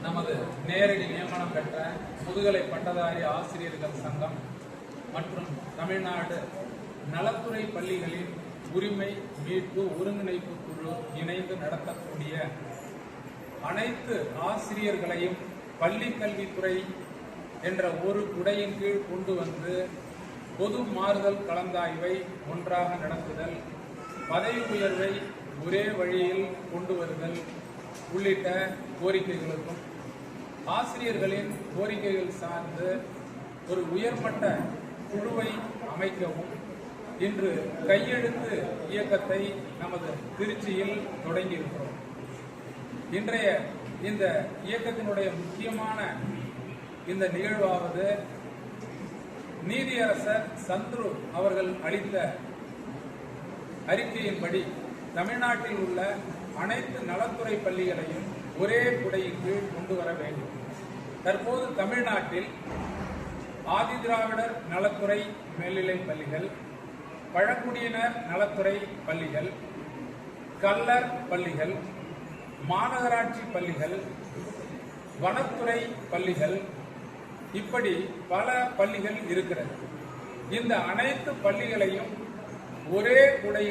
நமது நேரடி நியமனம் பெற்ற முதுகலை பட்டதாரி ஆசிரியர்கள் சங்கம் மற்றும் தமிழ்நாடு நலத்துறை பள்ளிகளின் உரிமை மீட்பு ஒருங்கிணைப்பு குழு இணைந்து நடத்தக்கூடிய அனைத்து ஆசிரியர்களையும் பள்ளி கல்வித்துறை என்ற ஒரு குடையின் கீழ் கொண்டு வந்து பொது மாறுதல் கலந்தாய்வை ஒன்றாக நடத்துதல், பதவி உயர்வை ஒரே வழியில் கொண்டு வருதல் உள்ளிட்ட கோரிக்கைகளுக்கும் ஆசிரியர்களின் கோரிக்கைகள் சார்ந்து ஒரு உயர்மட்ட குழுவை அமைக்கவும் இன்று கையெழுத்து இயக்கத்தை நமது திருச்சியில் தொடங்கியிருக்கிறோம். இன்றைய இந்த இயக்கத்தினுடைய முக்கியமான இந்த நிகழ்வாவது நீதியரசர் சந்துரு அவர்கள் அளித்த அறிக்கையின்படி தமிழ்நாட்டில் உள்ள அனைத்து நலத்துறை பள்ளிகளையும் ஒரே குடையின் கீழ் கொண்டு வர வேண்டும். தற்போது தமிழ்நாட்டில் ஆதிதிராவிடர் நலத்துறை மேல்நிலைப் பள்ளிகள், பழங்குடியினர் நலத்துறை பள்ளிகள், கல்லர் பள்ளிகள், மாநகராட்சி பள்ளிகள், வனத்துறை பள்ளிகள், இப்படி பல பள்ளிகள் இருக்கிறது. இந்த அனைத்து பள்ளிகளையும் ஒரே குடையில்